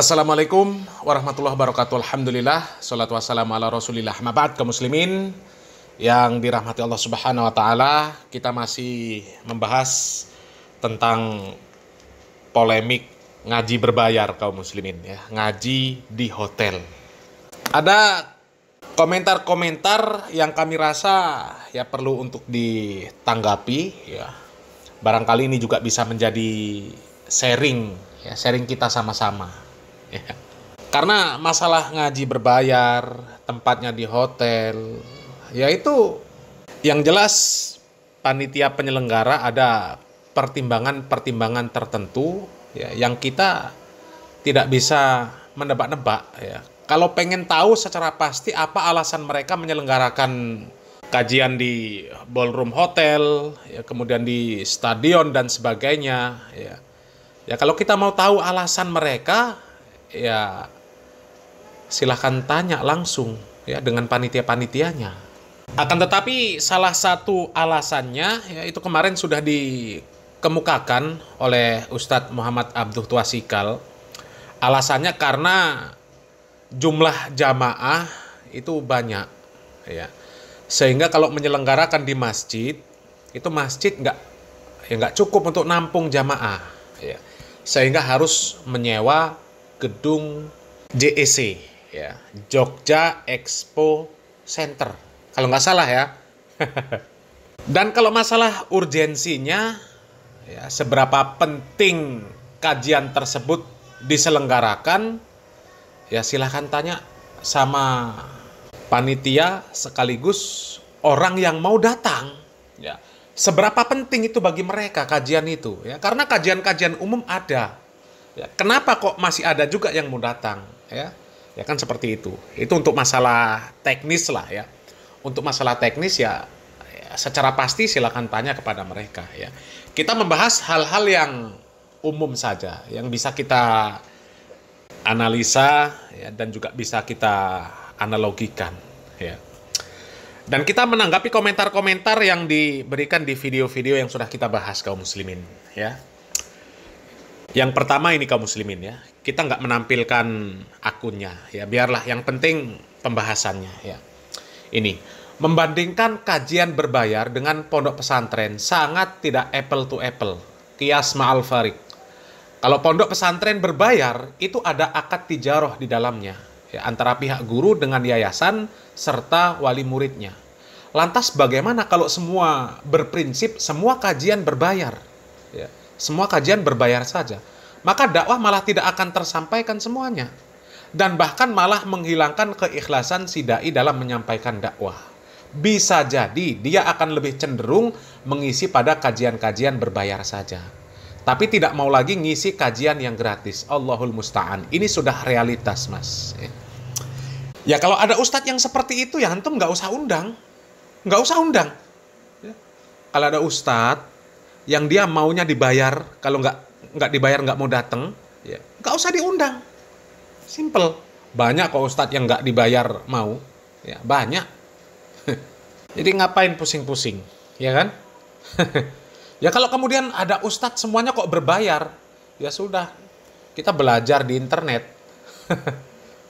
Assalamualaikum warahmatullahi wabarakatuh. Alhamdulillah, salatu wassalamu ala rasulillah. Mabad kaum muslimin yang dirahmati Allah subhanahu wa ta'ala. Kita masih membahas tentang polemik ngaji berbayar kaum muslimin ya. Ngaji di hotel. Ada komentar-komentar yang kami rasa ya perlu untuk ditanggapi ya. Barangkali ini juga bisa menjadi sharing kita sama-sama. Ya. Karena masalah ngaji berbayar, tempatnya di hotel, ya itu yang jelas panitia penyelenggara ada pertimbangan-pertimbangan tertentu ya, yang kita tidak bisa menebak-nebak. Ya. Kalau pengen tahu secara pasti apa alasan mereka menyelenggarakan kajian di ballroom hotel, ya, kemudian di stadion dan sebagainya, ya kalau kita mau tahu alasan mereka, ya silahkan tanya langsung ya dengan panitia-panitianya. Akan tetapi salah satu alasannya ya itu kemarin sudah dikemukakan oleh Ustadz Muhammad Abduh Twasikal. Alasannya karena jumlah jamaah itu banyak ya. Sehingga kalau menyelenggarakan di masjid, itu masjid nggak cukup untuk nampung jamaah ya. Sehingga harus menyewa gedung JEC ya, Jogja Expo Center kalau nggak salah ya. Dan kalau masalah urgensinya ya, seberapa penting kajian tersebut diselenggarakan ya, silahkan tanya sama panitia sekaligus orang yang mau datang ya. Seberapa penting itu bagi mereka kajian itu ya, karena kajian-kajian umum ada ya, kenapa kok masih ada juga yang mau datang ya kan seperti itu untuk masalah teknis lah ya. Untuk masalah teknis ya secara pasti silakan tanya kepada mereka ya. Kita membahas hal-hal yang umum saja yang bisa kita analisa ya, dan juga bisa kita analogikan ya. Dan kita menanggapi komentar-komentar yang diberikan di video-video yang sudah kita bahas kaum muslimin ya. Yang pertama ini kaum muslimin ya, kita nggak menampilkan akunnya ya, biarlah yang penting pembahasannya ya. Ini membandingkan kajian berbayar dengan pondok pesantren sangat tidak apple to apple, qiyas ma'al farik. Kalau pondok pesantren berbayar itu ada akad tijarah di dalamnya ya, antara pihak guru dengan yayasan serta wali muridnya. Lantas bagaimana kalau semua berprinsip semua kajian berbayar ya, semua kajian berbayar saja, maka dakwah malah tidak akan tersampaikan semuanya dan bahkan malah menghilangkan keikhlasan si dai dalam menyampaikan dakwah. Bisa jadi dia akan lebih cenderung mengisi pada kajian-kajian berbayar saja, tapi tidak mau lagi ngisi kajian yang gratis. Allahul musta'an. Ini sudah realitas, Mas. Ya kalau ada ustadz yang seperti itu ya antum nggak usah undang. Ya. Kalau ada ustadz yang dia maunya dibayar, kalau nggak dibayar nggak mau datang, ya nggak usah diundang. Simple. Banyak kok ustadz yang nggak dibayar mau, ya banyak. Jadi ngapain pusing-pusing, ya kan? Ya kalau kemudian ada ustadz semuanya kok berbayar, ya sudah kita belajar di internet.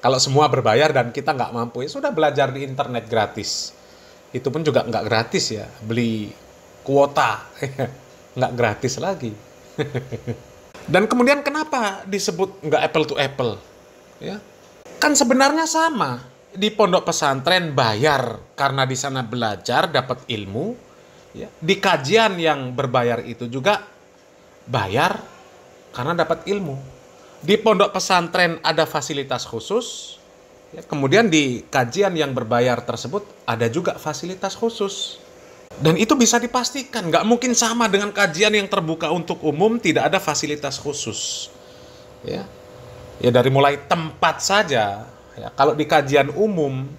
Kalau semua berbayar dan kita nggak mampu, ya sudah belajar di internet gratis. Itu pun juga nggak gratis ya, beli kuota, nggak gratis lagi. Dan kemudian kenapa disebut nggak apple to apple? Ya, kan sebenarnya sama. Di pondok pesantren bayar karena di sana belajar dapat ilmu. Ya. Di kajian yang berbayar itu juga bayar karena dapat ilmu. Di pondok pesantren ada fasilitas khusus. Ya, kemudian di kajian yang berbayar tersebut ada juga fasilitas khusus. Dan itu bisa dipastikan, nggak mungkin sama dengan kajian yang terbuka untuk umum tidak ada fasilitas khusus. Ya dari mulai tempat saja. Ya, kalau di kajian umum,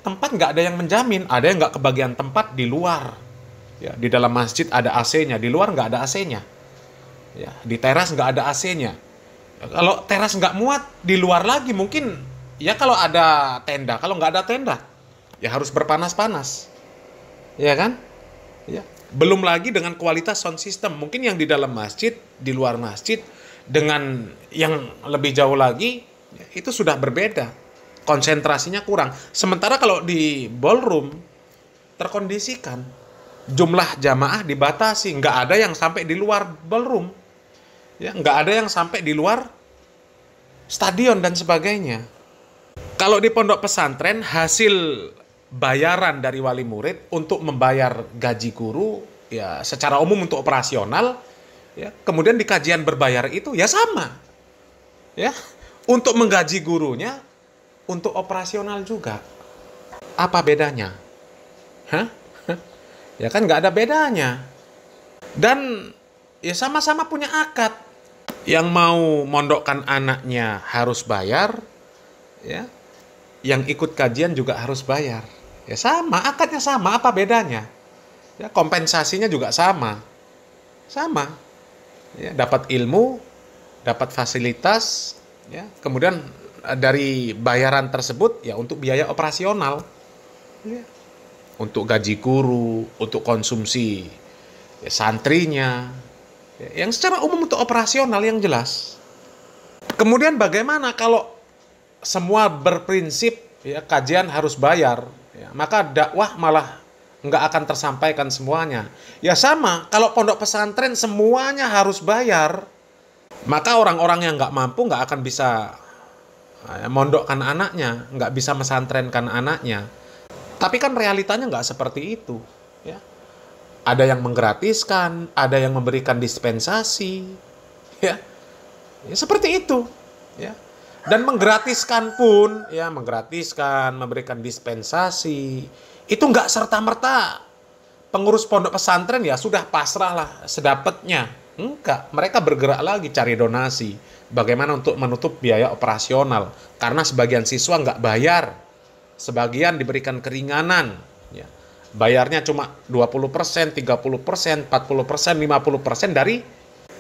tempat nggak ada yang menjamin, ada yang nggak kebagian tempat di luar. Ya, di dalam masjid ada AC-nya, di luar nggak ada AC-nya. Ya, di teras nggak ada AC-nya. Ya, kalau teras nggak muat, di luar lagi mungkin. Ya kalau ada tenda, kalau nggak ada tenda, ya harus berpanas-panas. Ya kan? Ya. Belum lagi dengan kualitas sound system. Mungkin yang di dalam masjid, di luar masjid, dengan yang lebih jauh lagi, Ya, itu sudah berbeda. Konsentrasinya kurang. Sementara kalau di ballroom terkondisikan, jumlah jamaah dibatasi, nggak ada yang sampai di luar ballroom, ya, nggak ada yang sampai di luar stadion dan sebagainya. Kalau di pondok pesantren, hasil bayaran dari wali murid untuk membayar gaji guru, ya secara umum untuk operasional, ya, kemudian di kajian berbayar itu ya sama, ya, untuk menggaji gurunya, untuk operasional juga. Apa bedanya? Hah? Ya kan nggak ada bedanya. Dan ya sama-sama punya akad. Yang mau mondokkan anaknya harus bayar, ya. Yang ikut kajian juga harus bayar. Ya sama, akadnya sama, apa bedanya? Ya, kompensasinya juga sama. Sama. Ya, dapat ilmu, dapat fasilitas, ya. Kemudian dari bayaran tersebut ya untuk biaya operasional. Ya. Untuk gaji guru, untuk konsumsi ya, santrinya, ya, yang secara umum untuk operasional yang jelas. Kemudian bagaimana kalau semua berprinsip ya kajian harus bayar, ya, maka dakwah malah nggak akan tersampaikan semuanya. Ya sama, kalau pondok pesantren semuanya harus bayar, maka orang-orang yang nggak mampu nggak akan bisa mondokkan anaknya, nggak bisa mesantrenkan anaknya. Tapi kan realitanya nggak seperti itu. Ya. Ada yang menggratiskan, ada yang memberikan dispensasi, ya, ya seperti itu. Ya. Dan menggratiskan pun, ya menggratiskan, memberikan dispensasi, itu nggak serta-merta pengurus pondok pesantren ya sudah pasrah lah sedapatnya. Enggak, mereka bergerak lagi cari donasi. Bagaimana untuk menutup biaya operasional. Karena sebagian siswa nggak bayar. Sebagian diberikan keringanan. Ya. Bayarnya cuma 20%, 30%, 40%, 50% dari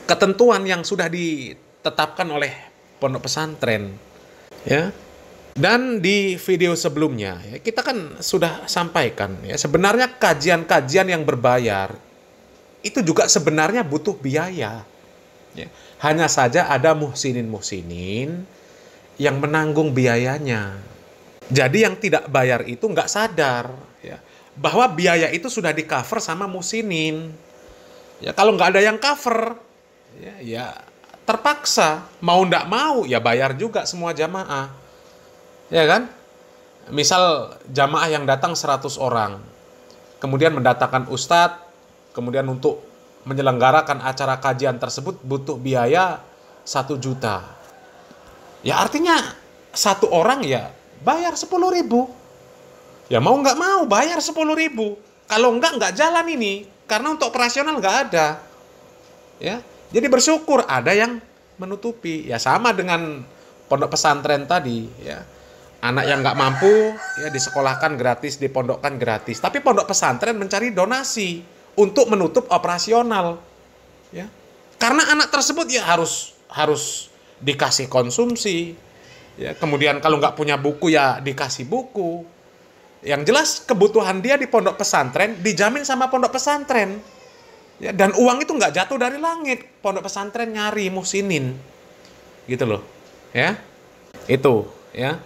ketentuan yang sudah ditetapkan oleh pondok pesantren. Ya. Dan di video sebelumnya ya, kita kan sudah sampaikan ya sebenarnya kajian-kajian yang berbayar itu juga sebenarnya butuh biaya. Ya. Hanya saja ada muhsinin-muhsinin yang menanggung biayanya. Jadi yang tidak bayar itu nggak sadar ya, bahwa biaya itu sudah di-cover sama muhsinin. Ya, kalau nggak ada yang cover, ya terpaksa mau nggak mau ya bayar juga semua jamaah. Ya kan? Misal jamaah yang datang 100 orang, kemudian mendatangkan ustadz, kemudian untuk menyelenggarakan acara kajian tersebut butuh biaya 1 juta. Ya artinya satu orang ya bayar 10.000. Ya mau nggak mau bayar 10.000. Kalau nggak jalan ini, karena untuk operasional nggak ada. Ya, jadi bersyukur ada yang menutupi. Ya sama dengan pondok pesantren tadi. Ya, anak yang nggak mampu ya disekolahkan gratis, dipondokkan gratis. Tapi pondok pesantren mencari donasi untuk menutup operasional. Ya, karena anak tersebut ya harus dikasih konsumsi. Ya, kemudian kalau nggak punya buku ya dikasih buku. Yang jelas kebutuhan dia di pondok pesantren dijamin sama pondok pesantren. Ya, dan uang itu nggak jatuh dari langit. Pondok pesantren nyari muhsinin. Gitu loh. Ya. Itu. Ya.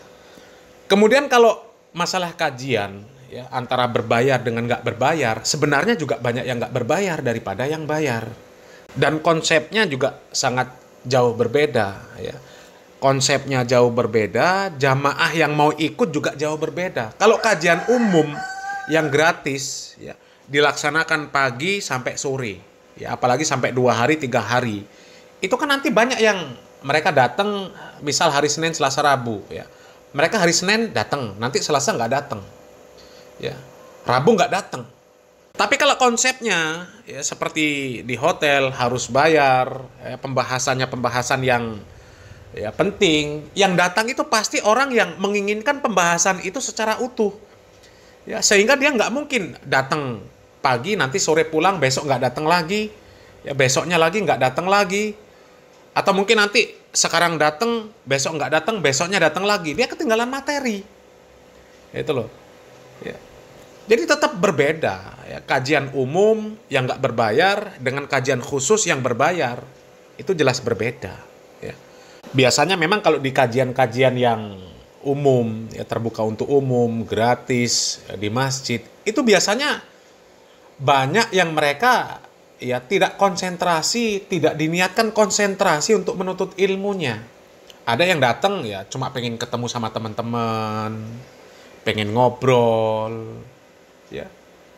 Kemudian kalau masalah kajian ya, antara berbayar dengan nggak berbayar, sebenarnya juga banyak yang nggak berbayar daripada yang bayar. Dan konsepnya juga sangat jauh berbeda. Ya. Konsepnya jauh berbeda, jamaah yang mau ikut juga jauh berbeda. Kalau kajian umum yang gratis ya, dilaksanakan pagi sampai sore, ya apalagi sampai 2 hari, 3 hari, itu kan nanti banyak yang mereka datang, misal hari Senin, Selasa, Rabu, ya. Mereka hari Senin datang, nanti Selasa nggak datang, ya. Rabu nggak datang. Tapi kalau konsepnya ya seperti di hotel harus bayar, ya, pembahasan yang ya penting, yang datang itu pasti orang yang menginginkan pembahasan itu secara utuh. Ya, sehingga dia nggak mungkin datang pagi, nanti sore pulang, besok nggak datang lagi, ya besoknya lagi nggak datang lagi, atau mungkin nanti sekarang datang, besok nggak datang, besoknya datang lagi, dia ketinggalan materi, itu loh. Ya. Jadi tetap berbeda, ya. Kajian umum yang nggak berbayar dengan kajian khusus yang berbayar, itu jelas berbeda. Ya. Biasanya memang kalau di kajian-kajian yang umum, ya terbuka untuk umum, gratis, di masjid, itu biasanya banyak yang mereka ya tidak konsentrasi, tidak diniatkan konsentrasi untuk menuntut ilmunya. Ada yang datang ya cuma pengen ketemu sama teman-teman, pengen ngobrol, ya.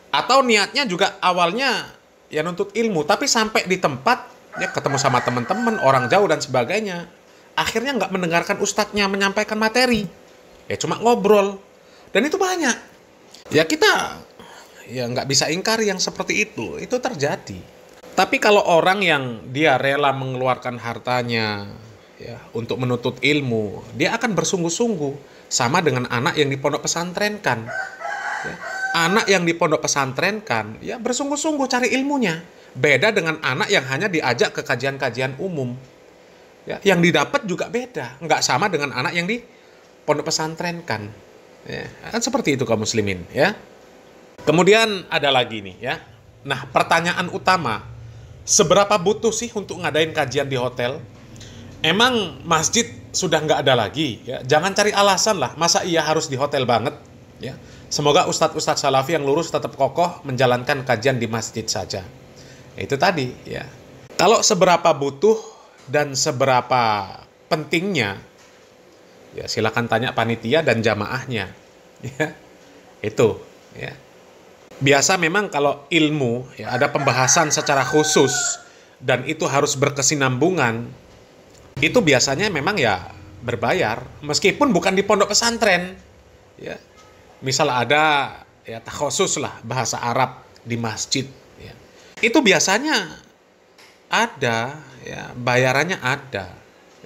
Atau niatnya juga awalnya ya nuntut ilmu, tapi sampai di tempat ya ketemu sama teman-teman, orang jauh dan sebagainya. Akhirnya nggak mendengarkan ustadznya menyampaikan materi. Ya cuma ngobrol. Dan itu banyak. Ya kita ya nggak bisa ingkari yang seperti itu. Itu terjadi. Tapi kalau orang yang dia rela mengeluarkan hartanya ya untuk menuntut ilmu, dia akan bersungguh-sungguh. Sama dengan anak yang di pondok pesantrenkan. Ya. Anak yang di pondok pesantrenkan ya bersungguh-sungguh cari ilmunya. Beda dengan anak yang hanya diajak ke kajian-kajian umum. Ya, yang didapat juga beda, nggak sama dengan anak yang di pondok pesantren kan. Ya, kan seperti itu kaum muslimin ya. Kemudian ada lagi nih ya. Nah, pertanyaan utama, seberapa butuh sih untuk ngadain kajian di hotel? Emang masjid sudah nggak ada lagi ya? Jangan cari alasan lah, masa iya harus di hotel banget ya. Semoga ustadz-ustadz salafi yang lurus tetap kokoh menjalankan kajian di masjid saja. Itu tadi ya. Kalau seberapa butuh dan seberapa pentingnya, ya silakan tanya panitia dan jamaahnya. Ya, itu. Ya. Biasa memang kalau ilmu, ya, ada pembahasan secara khusus dan itu harus berkesinambungan, itu biasanya memang ya berbayar, meskipun bukan di pondok pesantren. Ya. Misal ada ya takhusus lah bahasa Arab di masjid. Ya. Itu biasanya ada, ya, bayarannya ada.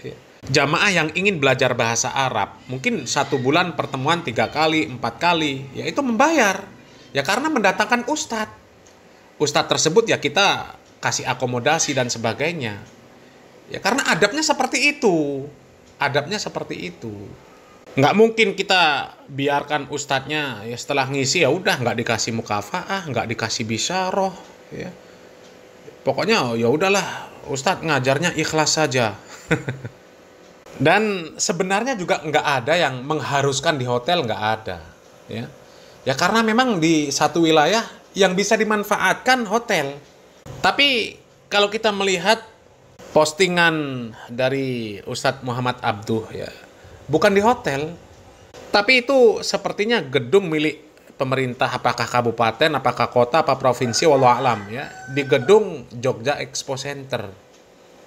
Ya. Jamaah yang ingin belajar bahasa Arab, mungkin 1 bulan pertemuan 3 kali, 4 kali, ya itu membayar. Ya karena mendatangkan ustadz. Ustadz tersebut ya kita kasih akomodasi dan sebagainya. Ya karena adabnya seperti itu. Adabnya seperti itu. Nggak mungkin kita biarkan ustadznya ya setelah ngisi ya udah nggak dikasih mukafaah, nggak dikasih bisyarah, ya. Pokoknya ya udahlah, ustadz ngajarnya ikhlas saja. Dan sebenarnya juga nggak ada yang mengharuskan di hotel, nggak ada. Ya, ya karena memang di satu wilayah yang bisa dimanfaatkan hotel. Tapi kalau kita melihat postingan dari Ustadz Muhammad Abduh ya, bukan di hotel, tapi itu sepertinya gedung milik pemerintah, apakah kabupaten, apakah kota, apa provinsi, wallahu alam ya, di gedung Jogja Expo Center.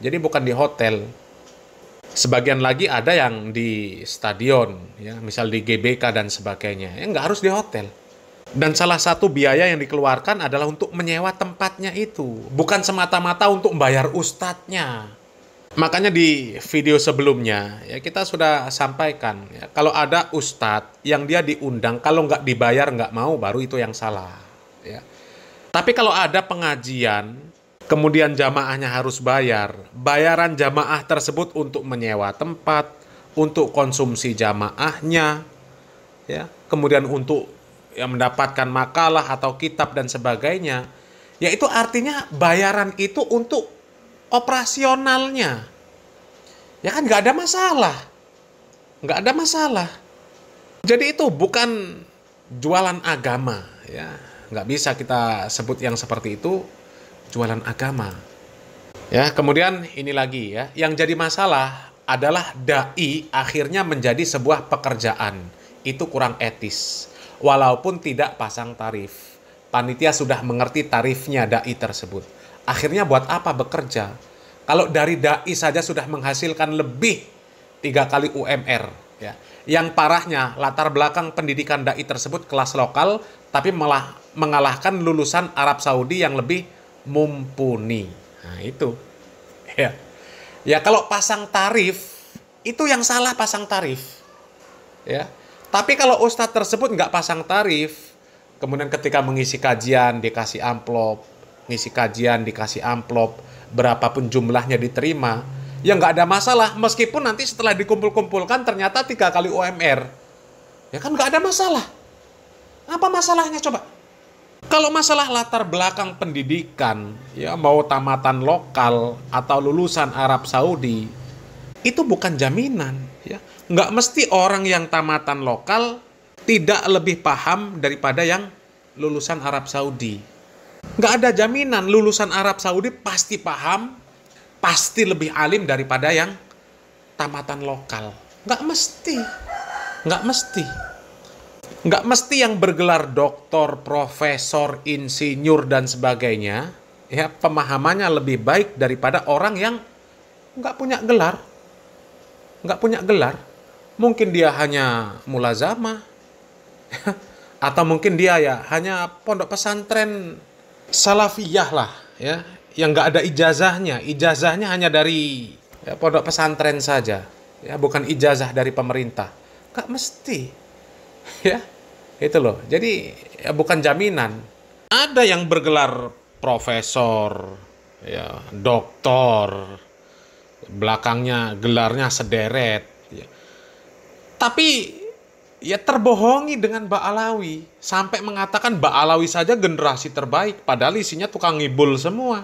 Jadi bukan di hotel. Sebagian lagi ada yang di stadion, ya, misal di GBK dan sebagainya. Ya nggak harus di hotel. Dan salah satu biaya yang dikeluarkan adalah untuk menyewa tempatnya itu, bukan semata-mata untuk membayar ustadznya. Makanya di video sebelumnya ya kita sudah sampaikan ya, kalau ada ustadz yang dia diundang kalau nggak dibayar nggak mau, baru itu yang salah ya. Tapi kalau ada pengajian kemudian jamaahnya harus bayar, bayaran jamaah tersebut untuk menyewa tempat, untuk konsumsi jamaahnya ya, kemudian untuk ya mendapatkan makalah atau kitab dan sebagainya, ya itu artinya bayaran itu untuk operasionalnya. Ya kan nggak ada masalah. Nggak ada masalah. Jadi itu bukan jualan agama. Ya. Nggak bisa kita sebut yang seperti itu jualan agama. Ya, kemudian ini lagi ya. Yang jadi masalah adalah da'i akhirnya menjadi sebuah pekerjaan. Itu kurang etis. Walaupun tidak pasang tarif. Panitia sudah mengerti tarifnya da'i tersebut. Akhirnya buat apa bekerja? Kalau dari da'i saja sudah menghasilkan lebih 3 kali UMR. Ya. Yang parahnya latar belakang pendidikan da'i tersebut kelas lokal, tapi malah mengalahkan lulusan Arab Saudi yang lebih mumpuni. Nah itu. Ya, ya kalau pasang tarif, itu yang salah pasang tarif. Ya. Tapi kalau ustadz tersebut nggak pasang tarif, kemudian ketika mengisi kajian dikasih amplop, ngisi kajian dikasih amplop, berapapun jumlahnya diterima, ya nggak ada masalah. Meskipun nanti setelah dikumpul-kumpulkan ternyata 3 kali UMR, ya kan nggak ada masalah. Apa masalahnya coba? Kalau masalah latar belakang pendidikan, ya mau tamatan lokal atau lulusan Arab Saudi, itu bukan jaminan. Ya. Nggak mesti orang yang tamatan lokal tidak lebih paham daripada yang lulusan Arab Saudi. Nggak ada jaminan lulusan Arab Saudi pasti paham, pasti lebih alim daripada yang tamatan lokal. Nggak mesti. Nggak mesti. Nggak mesti yang bergelar doktor, profesor, insinyur, dan sebagainya, ya pemahamannya lebih baik daripada orang yang nggak punya gelar. Nggak punya gelar. Mungkin dia hanya mulazamah. Atau mungkin dia ya hanya pondok pesantren salafiyah lah, ya, yang nggak ada ijazahnya. Ijazahnya hanya dari ya, pondok pesantren saja, ya, bukan ijazah dari pemerintah. Nggak mesti, ya, itu loh. Jadi ya bukan jaminan. Ada yang bergelar profesor, ya, doktor, belakangnya gelarnya sederet, ya. Tapi ya terbohongi dengan Ba'alawi. Sampai mengatakan Ba'alawi saja generasi terbaik. Padahal isinya tukang ngibul semua.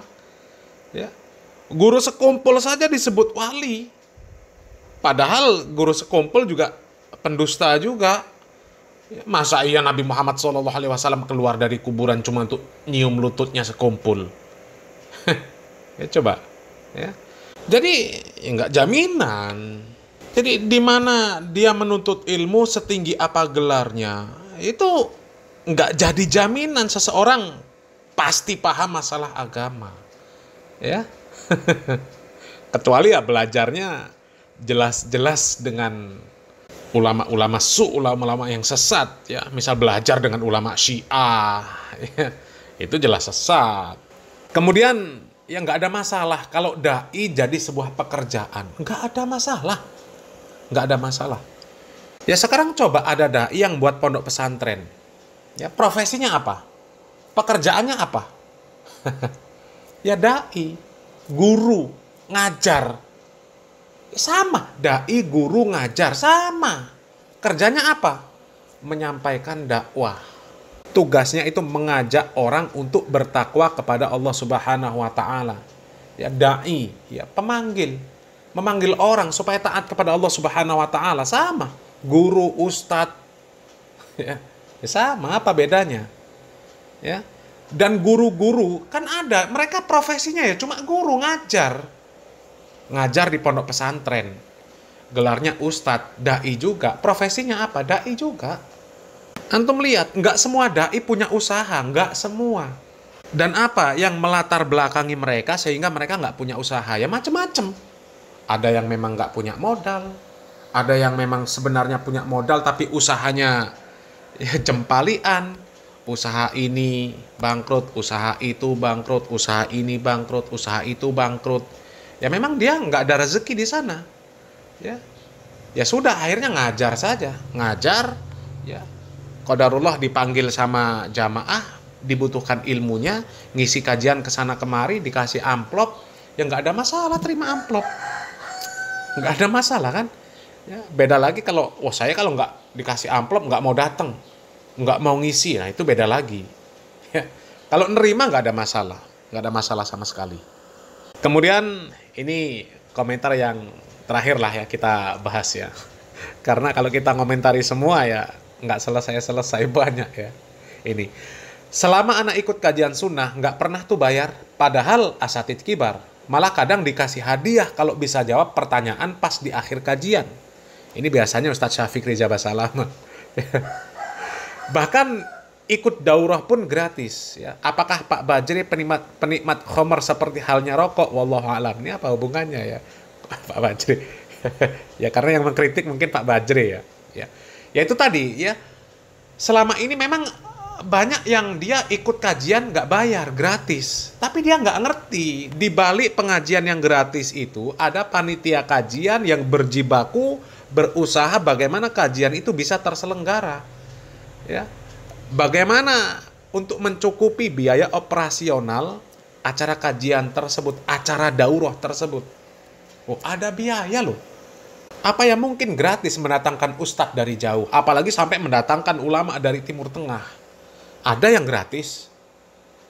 Ya. Guru sekumpul saja disebut wali. Padahal guru sekumpul juga pendusta juga. Ya, masa iya Nabi Muhammad SAW keluar dari kuburan cuma untuk nyium lututnya sekumpul? Ya coba. Ya. Jadi ya nggak jaminan. Jadi di mana dia menuntut ilmu setinggi apa gelarnya, itu nggak jadi jaminan seseorang pasti paham masalah agama, ya. Kecuali ya belajarnya jelas-jelas dengan ulama-ulama ulama-ulama yang sesat, ya. Misal belajar dengan ulama Syiah, ya. Itu jelas sesat. Kemudian ya nggak ada masalah kalau dai jadi sebuah pekerjaan, nggak ada masalah. Nggak ada masalah. Ya sekarang coba ada dai yang buat pondok pesantren. Ya profesinya apa? Pekerjaannya apa? Ya dai, guru, ngajar. Sama, dai, guru, ngajar, sama. Kerjanya apa? Menyampaikan dakwah. Tugasnya itu mengajak orang untuk bertakwa kepada Allah Subhanahu wa taala. Ya dai, ya pemanggil. Memanggil orang supaya taat kepada Allah Subhanahu wa taala, sama. Guru, ustadz, ya, sama, apa bedanya? Ya. Dan guru-guru kan ada, mereka profesinya ya cuma guru, ngajar. Ngajar di pondok pesantren. Gelarnya ustadz, dai juga. Profesinya apa? Dai juga. Antum lihat, nggak semua dai punya usaha, nggak semua. Dan apa yang melatar belakangi mereka sehingga mereka nggak punya usaha? Ya macam-macam. Ada yang memang nggak punya modal, ada yang memang sebenarnya punya modal tapi usahanya ya jempalian. Usaha ini bangkrut, usaha itu bangkrut, usaha ini bangkrut, usaha itu bangkrut. Ya memang dia nggak ada rezeki di sana. Ya, ya sudah akhirnya ngajar saja, ngajar. Ya, qadarullah dipanggil sama jamaah, dibutuhkan ilmunya, ngisi kajian kesana kemari, dikasih amplop, ya nggak ada masalah terima amplop. Nggak ada masalah kan? Ya, beda lagi kalau, saya kalau nggak dikasih amplop nggak mau datang, nggak mau ngisi, nah itu beda lagi. Ya, kalau nerima nggak ada masalah sama sekali. Kemudian ini komentar yang terakhir lah ya kita bahas ya, karena kalau kita komentari semua ya nggak selesai banyak ya. Ini, selama anak ikut kajian sunnah nggak pernah tuh bayar, padahal asatidz kibar. Malah kadang dikasih hadiah kalau bisa jawab pertanyaan pas di akhir kajian. Ini biasanya Ustadz Syafiq Riza Basalam. Bahkan ikut daurah pun gratis. Ya. Apakah Pak Bajri penikmat khamar seperti halnya rokok? Wallahu a'lam. Ini apa hubungannya ya Pak Bajri? Ya karena yang mengkritik mungkin Pak Bajri ya. Ya itu tadi ya. Selama ini memang banyak yang dia ikut kajian nggak bayar, gratis. Tapi dia nggak ngerti, di balik pengajian yang gratis itu ada panitia kajian yang berjibaku, berusaha bagaimana kajian itu bisa terselenggara. Ya. Bagaimana untuk mencukupi biaya operasional acara kajian tersebut, acara daurah tersebut. Oh, ada biaya loh. Apa yang mungkin gratis mendatangkan ustadz dari jauh, apalagi sampai mendatangkan ulama dari Timur Tengah. Ada yang gratis,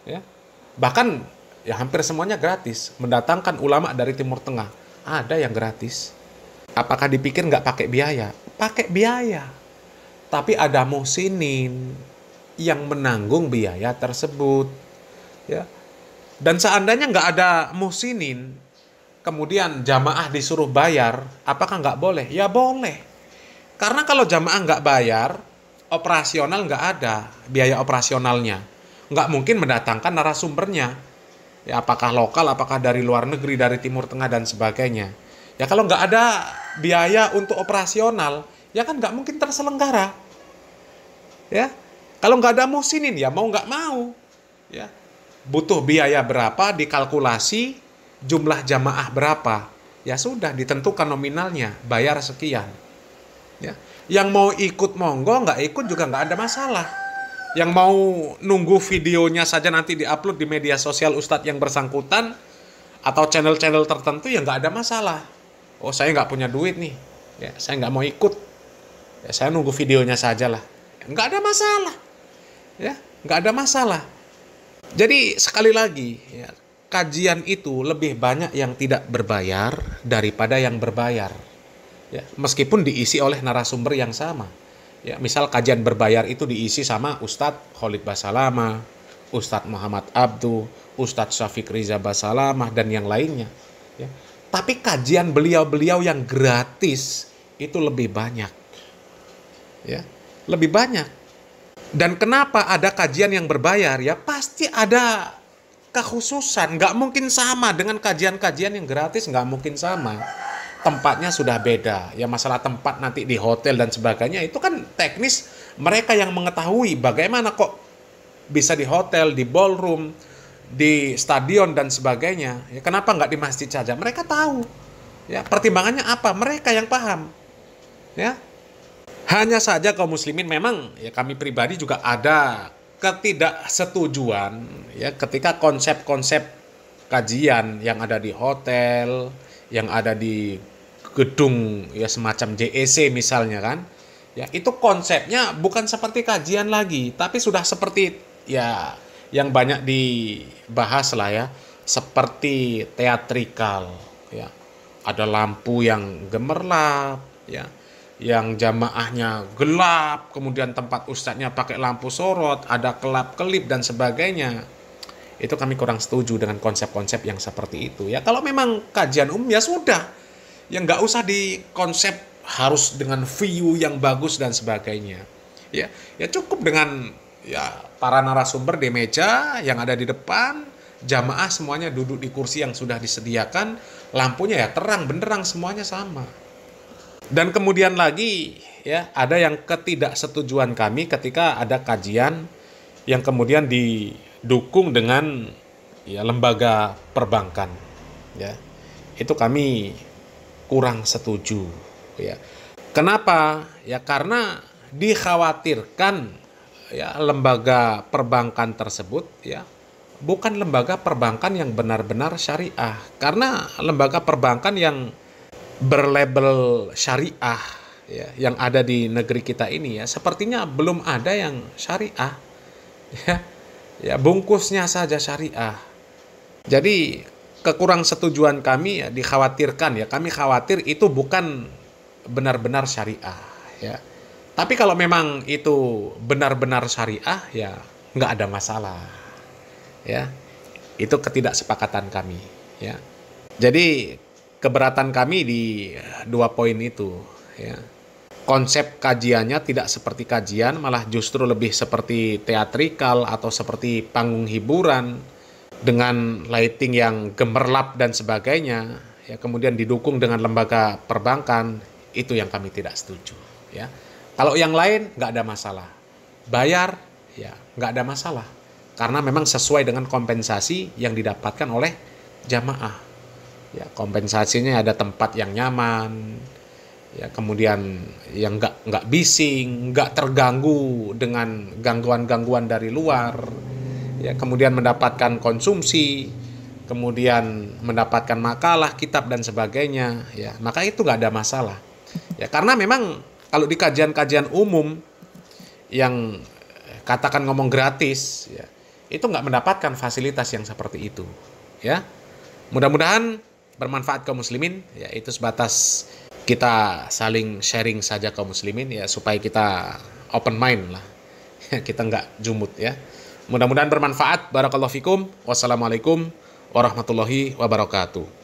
ya. Bahkan ya hampir semuanya gratis. Mendatangkan ulama dari Timur Tengah, ada yang gratis. Apakah dipikir nggak pakai biaya? Pakai biaya. Tapi ada muhsinin yang menanggung biaya tersebut. Ya. Dan seandainya nggak ada muhsinin, kemudian jamaah disuruh bayar, apakah nggak boleh? Ya boleh. Karena kalau jamaah nggak bayar, operasional nggak ada, biaya operasionalnya. Nggak mungkin mendatangkan narasumbernya. Ya, apakah lokal, apakah dari luar negeri, dari Timur Tengah, dan sebagainya. Ya kalau nggak ada biaya untuk operasional, ya kan nggak mungkin terselenggara. Ya, kalau nggak ada muhsinin, ya mau nggak mau. Ya, butuh biaya berapa, dikalkulasi, jumlah jamaah berapa. Ya sudah, ditentukan nominalnya, bayar sekian. Ya. Yang mau ikut monggo, nggak ikut juga nggak ada masalah. Yang mau nunggu videonya saja nanti diupload di media sosial Ustadz yang bersangkutan atau channel-channel tertentu, ya nggak ada masalah. Oh, saya nggak punya duit nih, ya saya nggak mau ikut, ya saya nunggu videonya saja lah, nggak ada masalah, ya nggak ada masalah. Jadi sekali lagi, ya, kajian itu lebih banyak yang tidak berbayar daripada yang berbayar. Ya, meskipun diisi oleh narasumber yang sama. Ya, misal kajian berbayar itu diisi sama Ustadz Khalid Basalamah, Ustadz Muhammad Abdu, Ustadz Syafiq Riza Basalamah, dan yang lainnya. Ya. Tapi kajian beliau-beliau yang gratis itu lebih banyak. Ya, lebih banyak. Dan kenapa ada kajian yang berbayar? Ya pasti ada kekhususan. Nggak mungkin sama dengan kajian-kajian yang gratis, nggak mungkin sama. Tempatnya sudah beda. Ya masalah tempat nanti di hotel dan sebagainya, itu kan teknis mereka yang mengetahui bagaimana kok bisa di hotel, di ballroom, di stadion dan sebagainya. Ya kenapa nggak di masjid saja? Mereka tahu. Ya pertimbangannya apa? Mereka yang paham. Ya. Hanya saja kaum muslimin memang, ya kami pribadi juga ada ketidaksetujuan ya ketika konsep-konsep kajian yang ada di hotel, yang ada di gedung ya semacam JEC misalnya kan. Ya, itu konsepnya bukan seperti kajian lagi, tapi sudah seperti ya yang banyak dibahas lah ya, seperti teatrikal ya. Ada lampu yang gemerlap ya, yang jamaahnya gelap, kemudian tempat ustadznya pakai lampu sorot, ada kelap-kelip dan sebagainya. Itu kami kurang setuju dengan konsep-konsep yang seperti itu. Ya kalau memang kajian ya sudah, ya nggak usah di konsep harus dengan view yang bagus dan sebagainya. Ya cukup dengan ya para narasumber di meja yang ada di depan, jamaah semuanya duduk di kursi yang sudah disediakan, lampunya ya terang benderang semuanya sama. Dan kemudian lagi ya ada yang ketidaksetujuan kami ketika ada kajian yang kemudian didukung dengan ya lembaga perbankan ya. Itu kami kurang setuju ya. Kenapa? Ya karena dikhawatirkan ya lembaga perbankan tersebut ya bukan lembaga perbankan yang benar-benar syariah. Karena lembaga perbankan yang berlabel syariah ya, yang ada di negeri kita ini ya sepertinya belum ada yang syariah ya bungkusnya saja syariah. Jadi kekurang setujuan kami ya dikhawatirkan ya, kami khawatir itu bukan benar-benar syariah ya. Tapi kalau memang itu benar-benar syariah ya nggak ada masalah ya. Itu ketidaksepakatan kami ya. Jadi keberatan kami di 2 poin itu ya. Konsep kajiannya tidak seperti kajian, malah justru lebih seperti teatrikal atau seperti panggung hiburan dengan lighting yang gemerlap dan sebagainya ya, kemudian didukung dengan lembaga perbankan. Itu yang kami tidak setuju ya. Kalau yang lain nggak ada masalah, bayar ya nggak ada masalah karena memang sesuai dengan kompensasi yang didapatkan oleh jamaah. Ya, kompensasinya ada tempat yang nyaman, ya kemudian yang nggak bising, nggak terganggu dengan gangguan-gangguan dari luar, ya kemudian mendapatkan konsumsi, kemudian mendapatkan makalah, kitab dan sebagainya, ya maka itu nggak ada masalah. Ya karena memang kalau di kajian-kajian umum yang katakan ngomong gratis, ya itu nggak mendapatkan fasilitas yang seperti itu, ya. Mudah-mudahan bermanfaat kaum muslimin ya. Itu sebatas kita saling sharing saja kaum muslimin ya, supaya kita open mind lah. Kita nggak jumut ya. Mudah-mudahan bermanfaat. Barakallahu fikum. Wassalamualaikum warahmatullahi wabarakatuh.